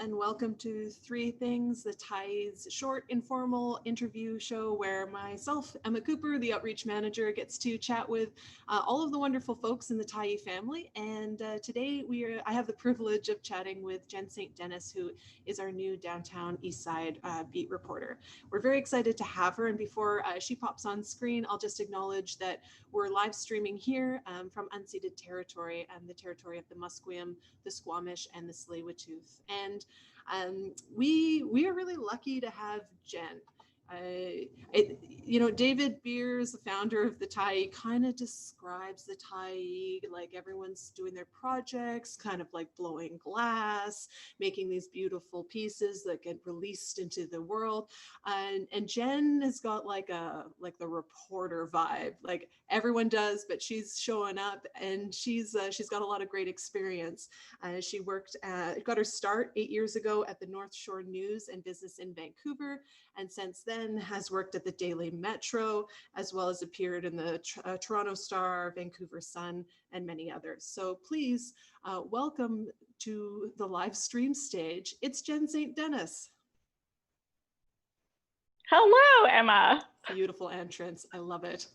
and welcome to Three Things, the Tyee's short, informal interview show where myself, Emma Cooper, the outreach manager, gets to chat with all of the wonderful folks in the Tyee family. And today I have the privilege of chatting with Jen St. Denis, who is our new Downtown Eastside beat reporter. We're very excited to have her. And before she pops on screen, I'll just acknowledge that we're live streaming here from unceded territory and the territory of the Musqueam, the Squamish, and the Tsleil-Waututh. And we are really lucky to have Jen. David Beers, the founder of the Tyee, kind of describes the Tyee like everyone's doing their projects, kind of like blowing glass, making these beautiful pieces that get released into the world. And Jen has got like the reporter vibe, like everyone does, but she's showing up, and she's got a lot of great experience. She got her start 8 years ago at the North Shore News and Business in Vancouver, and since then has worked at the Daily Metro, as well as appeared in the Toronto Star, Vancouver Sun, and many others. So please welcome to the live stream stage. It's Jen St. Denis. Hello, Emma. Beautiful entrance. I love it.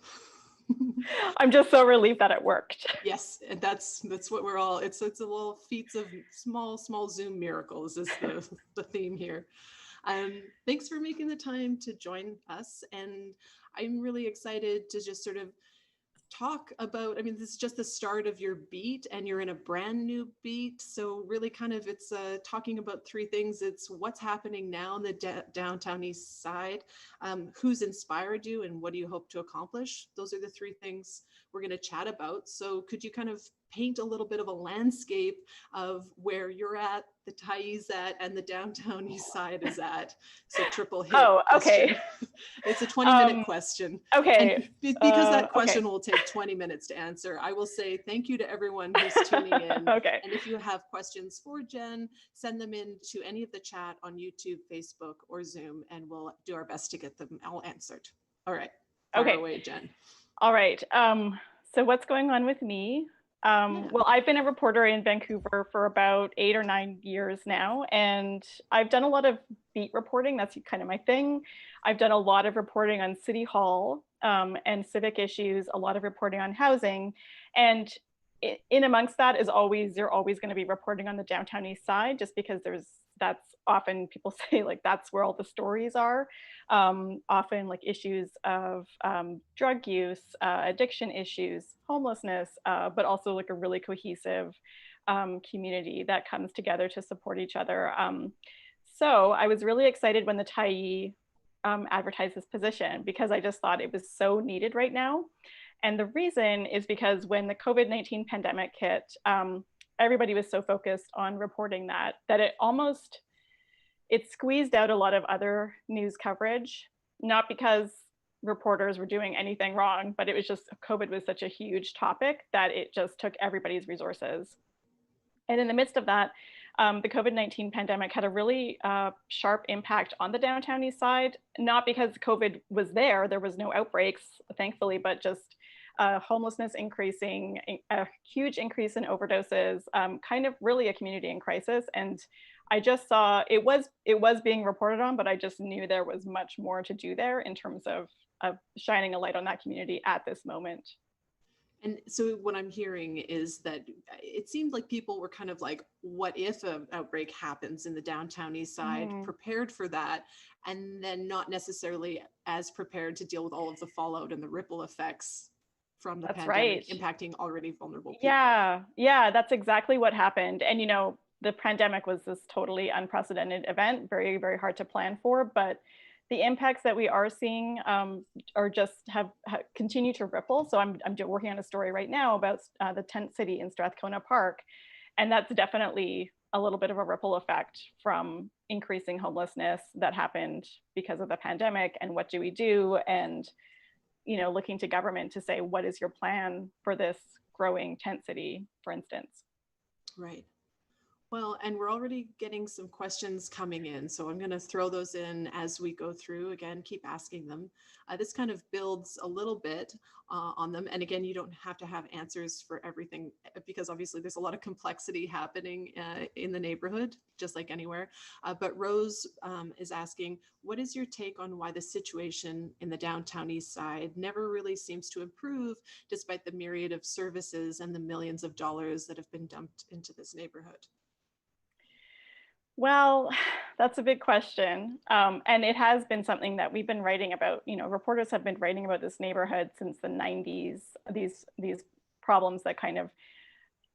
I'm just so relieved that it worked. Yes, and that's what we're all. It's a little feats of small Zoom miracles is the theme here. Thanks for making the time to join us, and I'm really excited to just sort of talk about, this is just the start of your beat, and you're in a brand new beat, so really kind of it's talking about three things. It's what's happening now in the Downtown East Side, who's inspired you, and what do you hope to accomplish. Those are the three things we're going to chat about. So could you kind of paint a little bit of a landscape of where you're at, the Tyee's at, and the Downtown East Side is at? So triple hit. Oh, okay. It's a 20-minute question. Okay. And because that question okay. will take 20 minutes to answer, I will say thank you to everyone who's tuning in. Okay. And if you have questions for Jen, send them in to any of the chat on YouTube, Facebook, or Zoom, and we'll do our best to get them all answered. All right. Fire away, Jen. All right. So what's going on with me? Well, I've been a reporter in Vancouver for about 8 or 9 years now, and I've done a lot of beat reporting. That's kind of my thing. I've done a lot of reporting on City Hall and civic issues, a lot of reporting on housing. And in amongst that is you're always going to be reporting on the Downtown East Side, just because that's often people say like that's where all the stories are. Often like issues of drug use, addiction issues, homelessness, but also like a really cohesive community that comes together to support each other. So I was really excited when the Tyee advertised this position, because I just thought it was so needed right now. And the reason is because when the COVID-19 pandemic hit, everybody was so focused on reporting that it squeezed out a lot of other news coverage, not because reporters were doing anything wrong, but it was just COVID was such a huge topic that it just took everybody's resources. And in the midst of that, the COVID-19 pandemic had a really sharp impact on the Downtown East Side, not because COVID was there was no outbreaks, thankfully, but just homelessness increasing, a huge increase in overdoses, kind of really a community in crisis. And I just saw it was being reported on, but I just knew there was much more to do there in terms of shining a light on that community at this moment. And so what I'm hearing is that it seemed like people were kind of like, what if an outbreak happens in the Downtown East Side, prepared for that, and then not necessarily as prepared to deal with all of the fallout and the ripple effects from the pandemic impacting already vulnerable people. Yeah, that's exactly what happened. And, the pandemic was this totally unprecedented event, very, very hard to plan for, but the impacts that we are seeing are just have continued to ripple. So I'm working on a story right now about the tent city in Strathcona Park, and that's definitely a little bit of a ripple effect from increasing homelessness that happened because of the pandemic. And what do we do? And looking to government to say, what is your plan for this growing tent city, for instance? Right. Well, and we're already getting some questions coming in, so I'm going to throw those in as we go through. Again, keep asking them. This kind of builds a little bit on them. And again, you don't have to have answers for everything because obviously there's a lot of complexity happening in the neighborhood, just like anywhere. But Rose is asking, what is your take on why the situation in the Downtown Eastside never really seems to improve despite the myriad of services and the millions of dollars that have been dumped into this neighborhood? Well, that's a big question. And it has been something that we've been writing about. You know, reporters have been writing about this neighborhood since the 90s, these problems that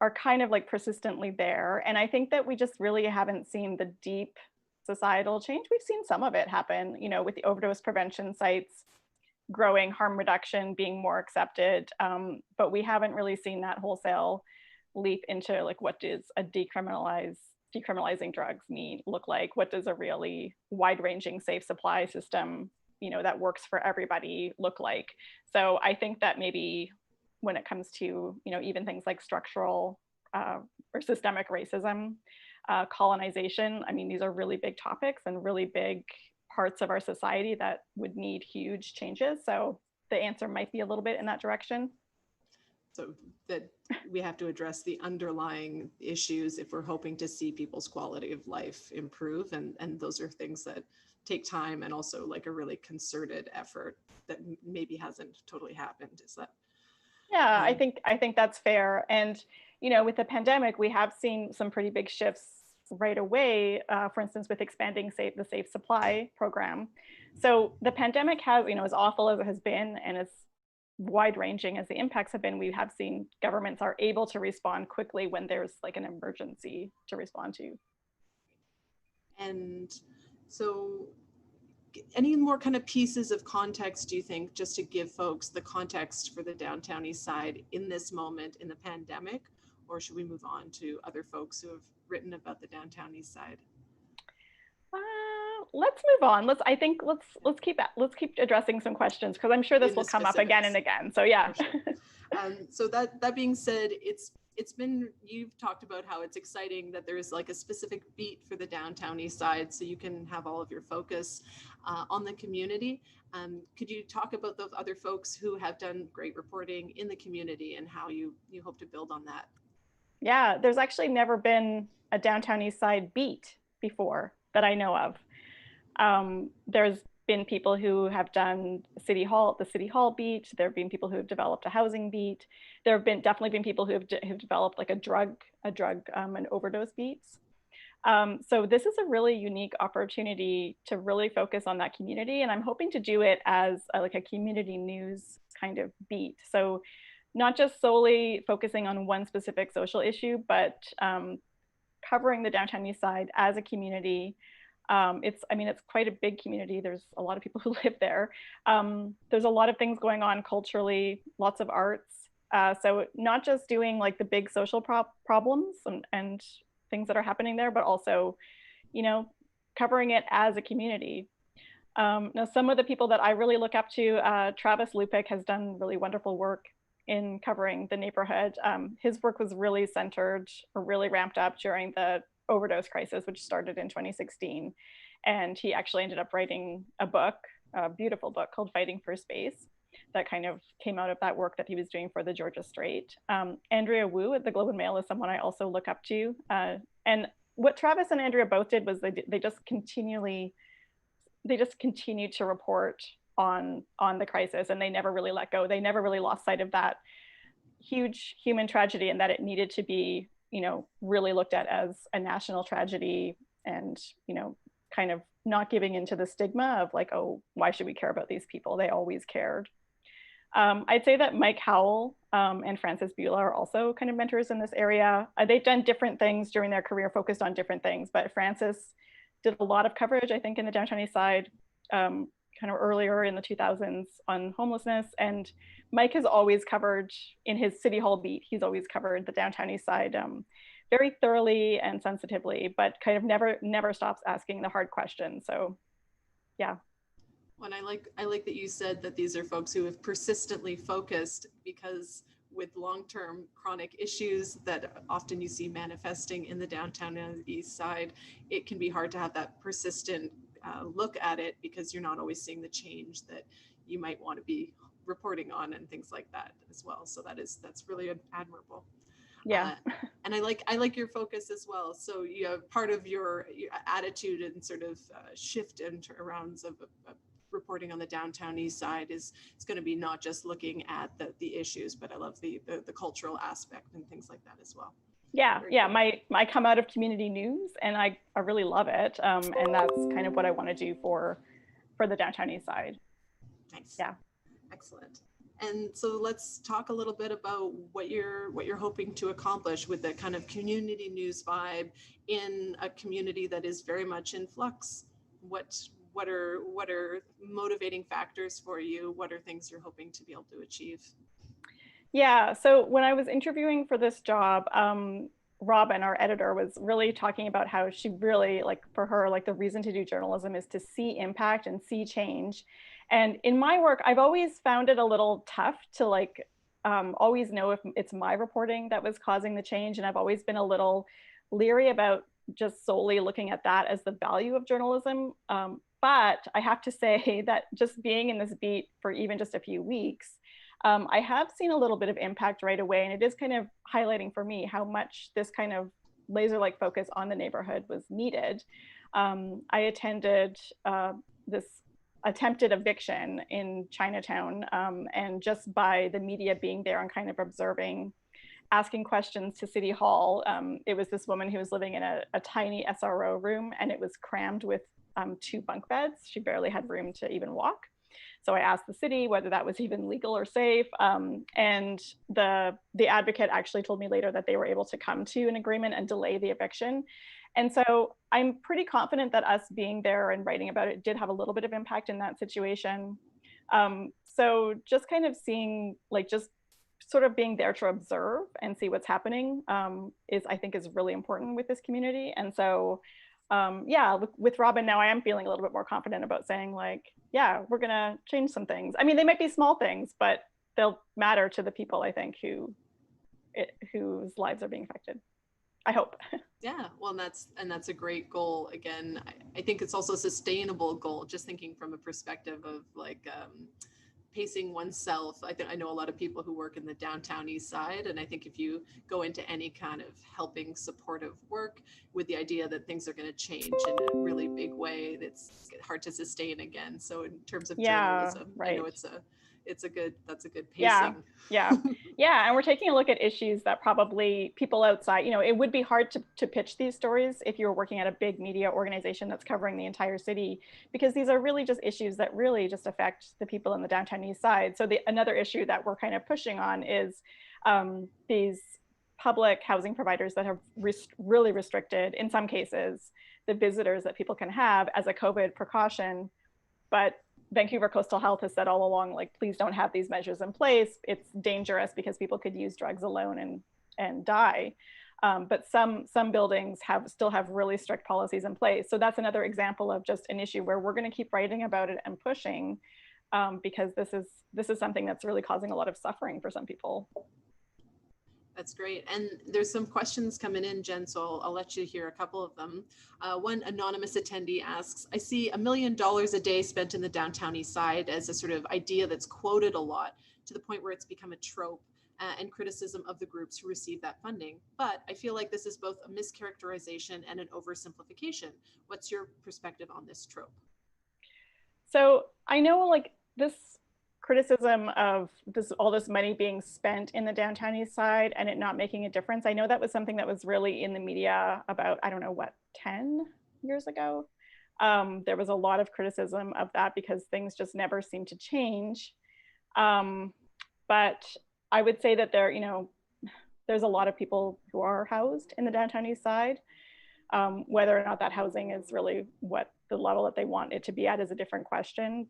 are kind of like persistently there. And I think that we just really haven't seen the deep societal change. We've seen some of it happen, you know, with the overdose prevention sites growing, harm reduction being more accepted. But we haven't really seen that wholesale leap into like, what does a decriminalizing drugs look like? What does a really wide-ranging safe supply system, you know, that works for everybody look like? So I think that maybe when it comes to, you know, even things like structural or systemic racism, colonization, I mean, these are really big topics and really big parts of our society that would need huge changes. So the answer might be a little bit in that direction. So that we have to address the underlying issues if we're hoping to see people's quality of life improve. And those are things that take time and also like a really concerted effort that maybe hasn't totally happened. Is that? Yeah, I think that's fair. And, you know, with the pandemic, we have seen some pretty big shifts right away, for instance, with expanding the safe supply program. So the pandemic has, you know, as awful as it has been and as wide ranging as the impacts have been, we have seen governments are able to respond quickly when there's like an emergency to respond to. And so any more kind of pieces of context, do you think, just to give folks the context for the Downtown Eastside in this moment in the pandemic, or should we move on to other folks who have written about the Downtown Eastside? Let's move on. Let's keep addressing some questions because I'm sure this will come up again and again. So yeah. Sure. So that being said, it's been, you've talked about how it's exciting that there's like a specific beat for the Downtown Eastside, so you can have all of your focus on the community. Could you talk about those other folks who have done great reporting in the community and how you hope to build on that? Yeah, there's actually never been a Downtown Eastside beat before that I know of. There's been people who have done the city hall beat. There have been people who have developed a housing beat. There have definitely been people who have developed like a drug and overdose beats. So this is a really unique opportunity to really focus on that community, and I'm hoping to do it as like a community news kind of beat. So not just solely focusing on one specific social issue, but covering the Downtown Eastside as a community. It's quite a big community. There's a lot of people who live there. There's a lot of things going on culturally, lots of arts. So not just doing like the big social problems and things that are happening there, but also, you know, covering it as a community. Now, some of the people that I really look up to, Travis Lupick has done really wonderful work in covering the neighborhood. His work was really centered or really ramped up during the overdose crisis, which started in 2016. And he actually ended up writing a book, a beautiful book called Fighting for Space, that kind of came out of that work that he was doing for the Georgia Strait. Andrea Wu at the Globe and Mail is someone I also look up to. And what Travis and Andrea both did was they just continued to report on the crisis, and they never really let go. They never really lost sight of that huge human tragedy and that it needed to be, you know, really looked at as a national tragedy, and, you know, kind of not giving into the stigma of like, oh, why should we care about these people? They always cared. I'd say that Mike Howell and Francis Beulah are also kind of mentors in this area. They've done different things during their career, focused on different things, but Francis did a lot of coverage, I think, in the Downtown Eastside, kind of earlier in the 2000s on homelessness. And Mike has always covered, in his City Hall beat, he's always covered the Downtown Eastside very thoroughly and sensitively, but kind of never stops asking the hard questions. So yeah. And I like that you said that these are folks who have persistently focused, because with long-term chronic issues that often you see manifesting in the downtown and the east side, it can be hard to have that persistent look at it because you're not always seeing the change that you might want to be reporting on and things like that as well. So that's really admirable. Yeah. And I like your focus as well. So you have part of your attitude and sort of shift and arounds of reporting on the downtown east side is going to be not just looking at the issues, but I love the cultural aspect and things like that as well. Yeah, yeah. I come out of community news, and I really love it, and that's kind of what I want to do for the downtown east side. Nice. Yeah. Excellent. And so let's talk a little bit about what you're hoping to accomplish with the kind of community news vibe in a community that is very much in flux. What are motivating factors for you? What are things you're hoping to be able to achieve? Yeah, so when I was interviewing for this job, Robin, our editor, was really talking about how she really, like, for her, like, the reason to do journalism is to see impact and see change. And in my work, I've always found it a little tough to, like, always know if it's my reporting that was causing the change. And I've always been a little leery about just solely looking at that as the value of journalism. But I have to say that just being in this beat for even just a few weeks, I have seen a little bit of impact right away, and it is kind of highlighting for me how much this kind of laser-like focus on the neighborhood was needed. I attended this attempted eviction in Chinatown, and just by the media being there and kind of observing, asking questions to City Hall, it was this woman who was living in a tiny SRO room, and it was crammed with 2 bunk beds. She barely had room to even walk. So I asked the city whether that was even legal or safe. And the advocate actually told me later that they were able to come to an agreement and delay the eviction. And so I'm pretty confident that us being there and writing about it did have a little bit of impact in that situation. So just kind of seeing, like, just sort of being there to observe and see what's happening I think is really important with this community. And so yeah, with Robin now, I am feeling a little bit more confident about saying, like, yeah, we're gonna change some things. I mean, they might be small things, but they'll matter to the people, I think, whose lives are being affected. I hope. Yeah, well, that's a great goal. Again, I think it's also a sustainable goal, just thinking from a perspective of, like, pacing oneself. I know a lot of people who work in the downtown east side, and I think if you go into any kind of helping supportive work with the idea that things are going to change in a really big way, it's hard to sustain again. So in terms of journalism, right. I know that's a good pacing. Yeah. And we're taking a look at issues that probably people outside, it would be hard to pitch these stories if you were working at a big media organization that's covering the entire city, because these are really just issues that really just affect the people in the downtown east side. So another issue that we're kind of pushing on is these public housing providers that have really restricted, in some cases, the visitors that people can have as a COVID precaution. But Vancouver Coastal Health has said all along, like, please don't have these measures in place. It's dangerous because people could use drugs alone and die. But some buildings still have really strict policies in place. So that's another example of just an issue where we're going to keep writing about it and pushing, because this is something that's really causing a lot of suffering for some people. That's great. And there's some questions coming in, Jen, so I'll let you hear a couple of them. One anonymous attendee asks, I see $1 million a day spent in the downtown east side as a sort of idea that's quoted a lot, to the point where it's become a trope and criticism of the groups who receive that funding. But I feel like this is both a mischaracterization and an oversimplification. What's your perspective on this trope? So I know, like, this criticism of all this money being spent in the downtown east side and it not making a difference. I know that was something that was really in the media about, I don't know, what, 10 years ago. There was a lot of criticism of that because things just never seem to change. But I would say that there's a lot of people who are housed in the downtown east side. Whether or not that housing is really what the level that they want it to be at is a different question.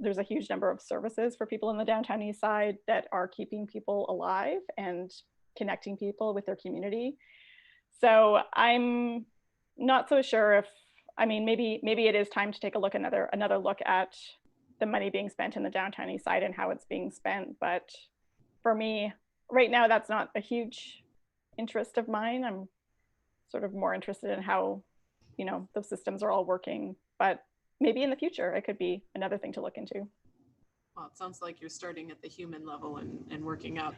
There's a huge number of services for people in the downtown east side that are keeping people alive and connecting people with their community. So I'm not so sure maybe it is time to take a look, another look at the money being spent in the downtown east side and how it's being spent. But for me, right now that's not a huge interest of mine. I'm sort of more interested in how, you know, those systems are all working, but maybe in the future it could be another thing to look into. Well, it sounds like you're starting at the human level and working up.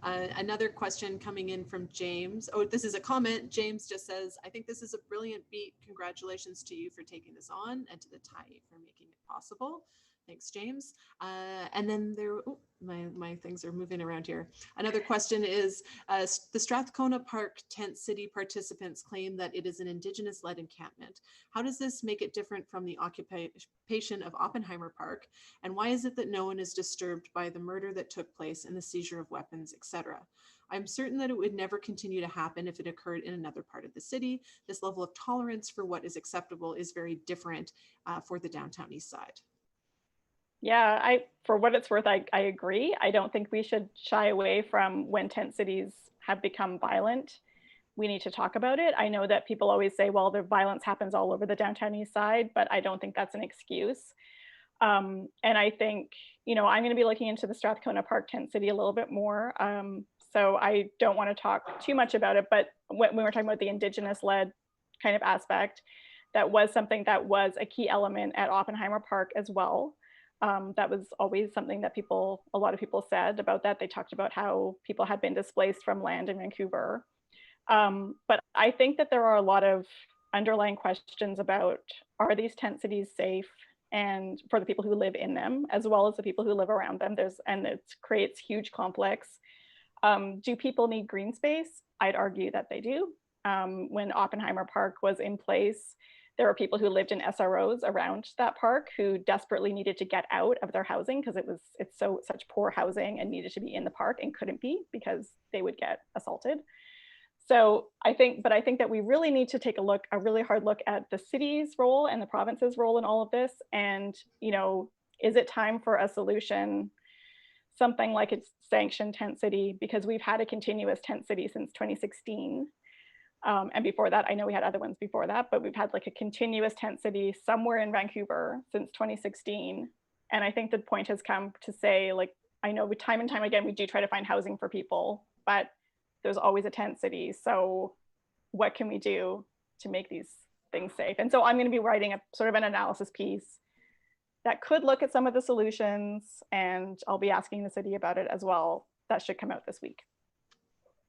Another question coming in from James. Oh, this is a comment. James just says, I think this is a brilliant beat. Congratulations to you for taking this on and to the Tyee for making it possible. Thanks, James. And then there, oh, my things are moving around here. Another question is, the Strathcona Park Tent City participants claim that it is an Indigenous-led encampment. How does this make it different from the occupation of Oppenheimer Park? And why is it that no one is disturbed by the murder that took place and the seizure of weapons, etc.? I'm certain that it would never continue to happen if it occurred in another part of the city. This level of tolerance for what is acceptable is very different for the Downtown Eastside. Yeah, for what it's worth, I agree. I don't think we should shy away from when tent cities have become violent. We need to talk about it. I know that people always say, well, the violence happens all over the Downtown East Side, but I don't think that's an excuse. And I think, you know, I'm going to be looking into the Strathcona Park tent city a little bit more. So I don't want to talk too much about it, but when we're talking about the Indigenous-led kind of aspect, that was something that was a key element at Oppenheimer Park as well. That was always something that a lot of people said about that. They talked about how people had been displaced from land in Vancouver. But I think that there are a lot of underlying questions about, are these tent cities safe and for the people who live in them, as well as the people who live around them? And it creates huge conflicts. Do people need green space? I'd argue that they do. When Oppenheimer Park was in place, there were people who lived in SROs around that park who desperately needed to get out of their housing because it's such poor housing and needed to be in the park and couldn't be because they would get assaulted. So I think that we really need to take a really hard look at the city's role and the province's role in all of this. And, you know, is it time for a solution, something like a sanctioned tent city? Because we've had a continuous tent city since 2016. And before that, I know we had other ones before that, but we've had like a continuous tent city somewhere in Vancouver since 2016. And I think the point has come to say, like, I know time and time again, we do try to find housing for people, but there's always a tent city. So what can we do to make these things safe? And so I'm going to be writing a sort of an analysis piece that could look at some of the solutions, and I'll be asking the city about it as well. That should come out this week.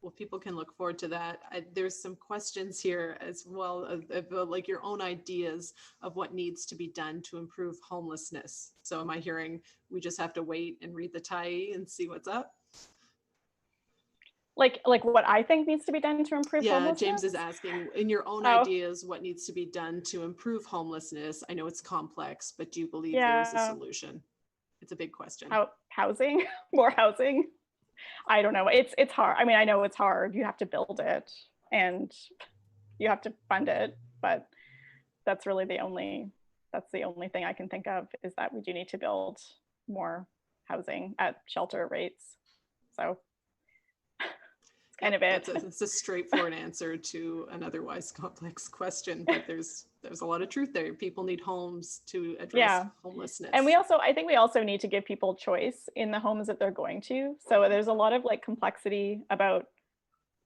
Well, people can look forward to that. There's some questions here as well of like your own ideas of what needs to be done to improve homelessness. So am I hearing we just have to wait and read the Tyee and see what's up? Like what I think needs to be done to improve homelessness? James is asking, in your own ideas, what needs to be done to improve homelessness? I know it's complex, but do you believe there's a solution? It's a big question. Housing, more housing. I don't know. It's hard. I mean, I know it's hard. You have to build it and you have to fund it, but that's really the only thing I can think of, is that we do need to build more housing at shelter rates. So it's kind of it. It's a straightforward answer to an otherwise complex question, but there's a lot of truth there. People need homes to address homelessness. And I think we also need to give people choice in the homes that they're going to. So there's a lot of like complexity about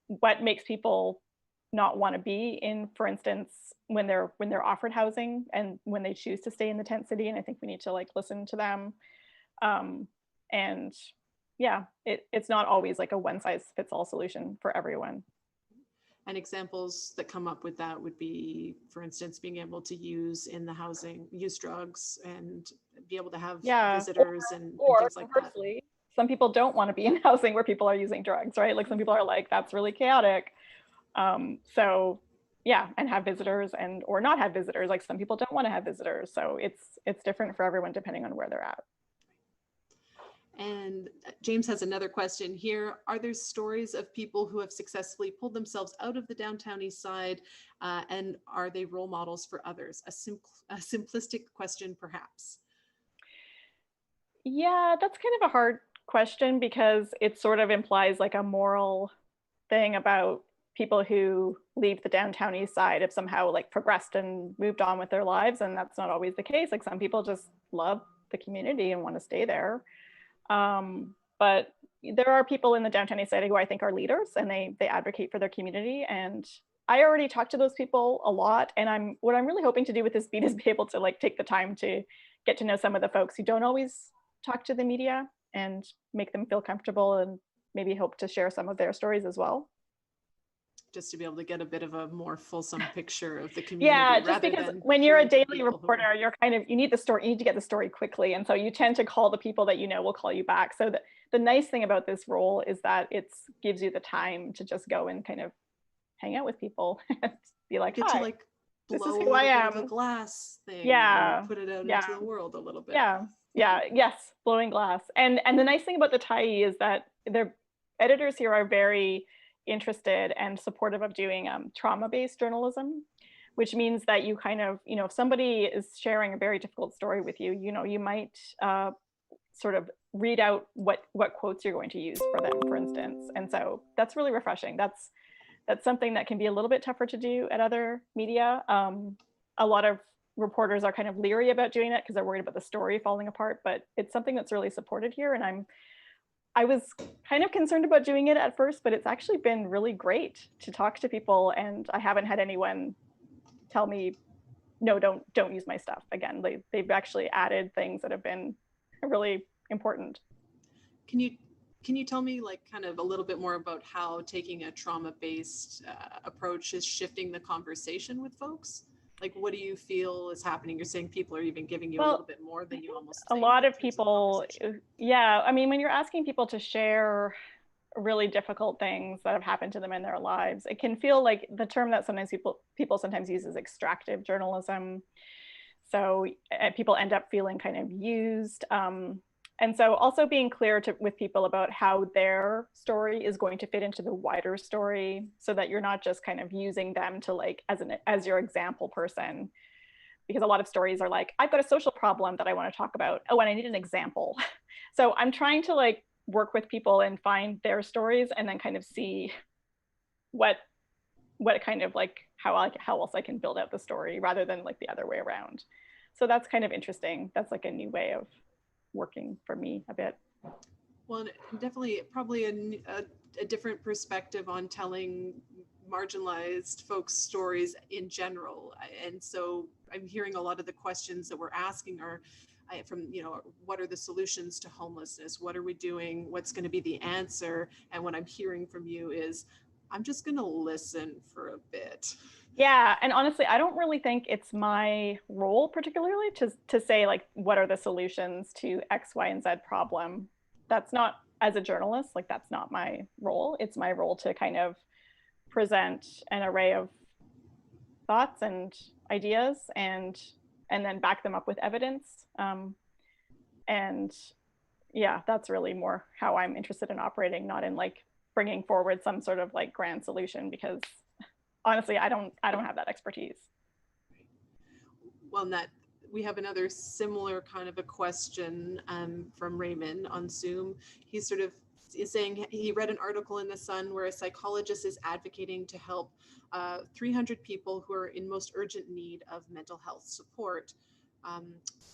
what makes people not want to be in, for instance, when they're offered housing and when they choose to stay in the tent city. And I think we need to like listen to them. And yeah, it's not always like a one size fits all solution for everyone. And examples that come up with that would be, for instance, being able to use in the housing, use drugs and be able to have visitors and things like that. Some people don't want to be in housing where people are using drugs, right? Like some people are like, that's really chaotic. So yeah, and have visitors or not have visitors. Like some people don't want to have visitors. So it's different for everyone depending on where they're at. And James has another question here. Are there stories of people who have successfully pulled themselves out of the Downtown East Side, and are they role models for others? A simplistic question, perhaps. Yeah, that's kind of a hard question because it sort of implies like a moral thing about people who leave the Downtown East Side have somehow like progressed and moved on with their lives, and that's not always the case. Like some people just love the community and want to stay there. But there are people in the Downtown Eastside who I think are leaders, and they advocate for their community. And I already talk to those people a lot. And what I'm really hoping to do with this beat is be able to like take the time to get to know some of the folks who don't always talk to the media and make them feel comfortable, and maybe hope to share some of their stories as well. Just to be able to get a bit of a more fulsome picture of the community. Yeah, just because when you're a daily reporter, you're you need the story, you need to get the story quickly. And so you tend to call the people that you know will call you back. So the nice thing about this role is that it gives you the time to just go and kind of hang out with people and be like, get hi, to like this blow is a who little I bit am. of a glass thing. Yeah. And put it out into the world a little bit. Yeah. Yeah. Yes. Blowing glass. And the nice thing about the Tyee is that their editors here are very interested and supportive of doing trauma-based journalism, which means that you kind of, if somebody is sharing a very difficult story with you, you might sort of read out what quotes you're going to use for them, for instance. And so that's really refreshing. That's something that can be a little bit tougher to do at other media. A lot of reporters are kind of leery about doing that because they're worried about the story falling apart, but it's something that's really supported here. And I was kind of concerned about doing it at first, but it's actually been really great to talk to people, and I haven't had anyone tell me, no, don't use my stuff again. They've actually added things that have been really important. Can you tell me like kind of a little bit more about how taking a trauma-based approach is shifting the conversation with folks? Like, what do you feel is happening? You're saying people are even giving you a little bit more than you almost think. A lot of people, yeah. I mean, when you're asking people to share really difficult things that have happened to them in their lives, it can feel like the term that sometimes people sometimes use is extractive journalism. So people end up feeling kind of used. And so also being clear with people about how their story is going to fit into the wider story, so that you're not just kind of using them to like as your example person, because a lot of stories are like, I've got a social problem that I want to talk about. Oh, and I need an example. So I'm trying to like work with people and find their stories and then kind of see what kind of like how else I can build out the story rather than like the other way around. So that's kind of interesting. That's like a new way of working for me a bit. Well, definitely probably a different perspective on telling marginalized folks' stories in general. And so I'm hearing a lot of the questions that we're asking are from, what are the solutions to homelessness? What are we doing? What's going to be the answer? And what I'm hearing from you is, I'm just going to listen for a bit. Yeah, and honestly, I don't really think it's my role particularly to say like, what are the solutions to X, Y, and Z problem? That's not, as a journalist, like that's not my role. It's my role to kind of present an array of thoughts and ideas and then back them up with evidence. And yeah, that's really more how I'm interested in operating, not in like bringing forward some sort of like grand solution, because honestly, I don't have that expertise. Well, we have another similar kind of a question from Raymond on Zoom. He sort of is saying he read an article in The Sun where a psychologist is advocating to help 300 people who are in most urgent need of mental health support.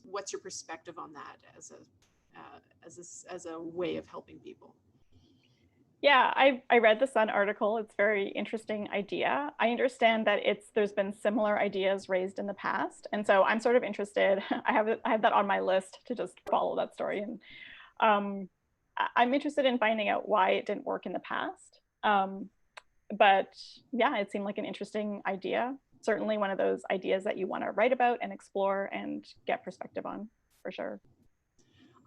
What's your perspective on that as a way of helping people? Yeah, I read the Sun article. It's a very interesting idea. I understand that there's been similar ideas raised in the past. And so I'm sort of interested. I have that on my list to just follow that story. And I'm interested in finding out why it didn't work in the past. But yeah, it seemed like an interesting idea. Certainly one of those ideas that you want to write about and explore and get perspective on, for sure.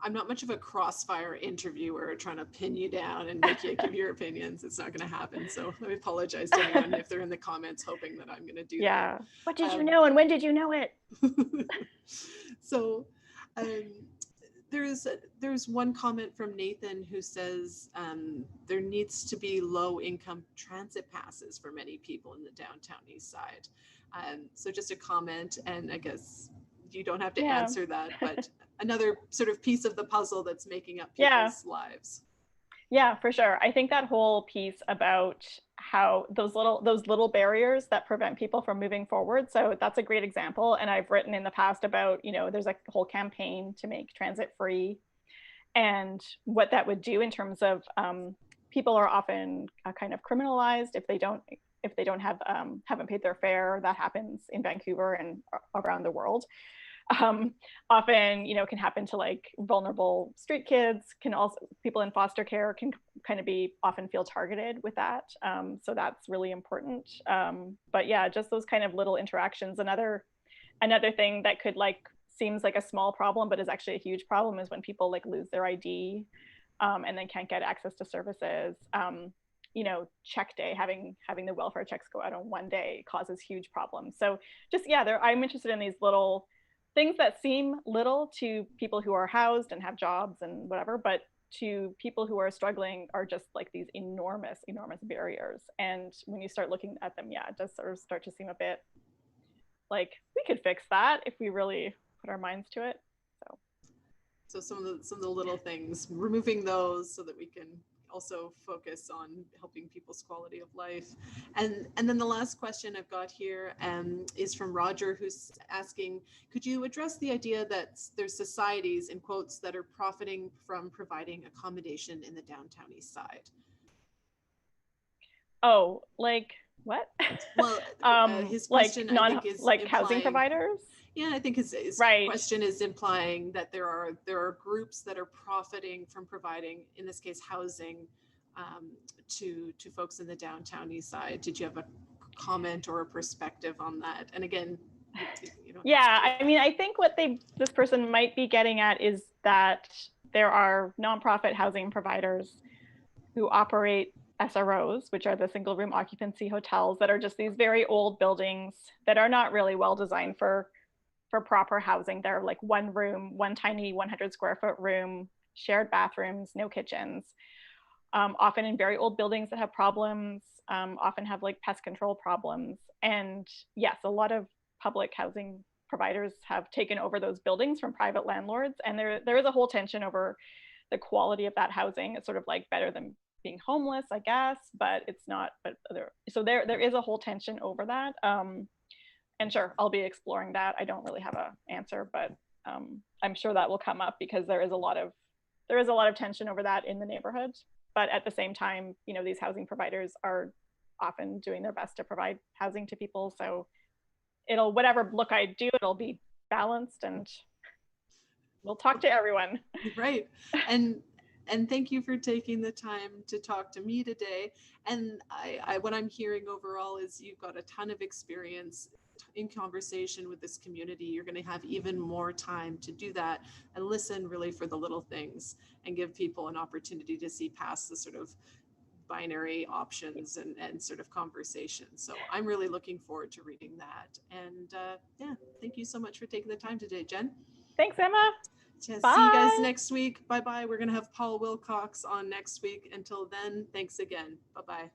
I'm not much of a crossfire interviewer trying to pin you down and make you give your opinions. It's not going to happen. So I apologize to anyone if they're in the comments hoping that I'm going to do that. Yeah. What did you know and when did you know it? So there's one comment from Nathan who says there needs to be low income transit passes for many people in the Downtown Eastside. So just a comment, and I guess you don't have to answer that, but another sort of piece of the puzzle that's making up people's lives. Yeah, for sure. I think that whole piece about how those little barriers that prevent people from moving forward. So that's a great example. And I've written in the past about, there's a whole campaign to make transit free. and what that would do in terms of people are often kind of criminalized if they don't have haven't paid their fare. That happens in Vancouver and around the world. Often, can happen to like vulnerable street kids. Can also people in foster care can kind of be often feel targeted with that. So that's really important. But yeah, just those kind of little interactions. Another thing that could like seems like a small problem, but is actually a huge problem is when people like lose their ID and then can't get access to services. Check day, having the welfare checks go out on one day causes huge problems. So just, I'm interested in these little things that seem little to people who are housed and have jobs and whatever, but to people who are struggling are just like these enormous barriers. And when you start looking at them, it does sort of start to seem a bit like we could fix that if we really put our minds to it. So some of the little things, removing those so that we can also focus on helping people's quality of life. And then the last question I've got here is from Roger, who's asking, could you address the idea that there's societies, in quotes, that are profiting from providing accommodation in the Downtown Eastside? Oh, like what? Well, his question, like I think, is like implying, housing providers. Yeah, I think his right. question is implying that there are groups that are profiting from providing, in this case, housing to folks in the Downtown Eastside. Did you have a comment or a perspective on that? And again, I mean, I think what this person might be getting at is that there are nonprofit housing providers who operate SROs, which are the single room occupancy hotels, that are just these very old buildings that are not really well designed for proper housing. They're like one room, one tiny 100 square foot room, shared bathrooms, no kitchens, often in very old buildings that have problems, often have like pest control problems. And yes, a lot of public housing providers have taken over those buildings from private landlords. And there is a whole tension over the quality of that housing. It's sort of like better than being homeless, I guess, but it's not. But there is a whole tension over that. And sure, I'll be exploring that. I don't really have an answer, but I'm sure that will come up because there is a lot of tension over that in the neighborhood. But at the same time, these housing providers are often doing their best to provide housing to people. So whatever look I do, it'll be balanced, and we'll talk to everyone. Right. And thank you for taking the time to talk to me today. And I what I'm hearing overall is you've got a ton of experience in conversation with this community. You're going to have even more time to do that and listen really for the little things and give people an opportunity to see past the sort of binary options and sort of conversation. So I'm really looking forward to reading that. And thank you so much for taking the time today, Jen. Thanks, Emma. See you guys next week. Bye-bye. We're going to have Paul Wilcox on next week. Until then, thanks again. Bye-bye.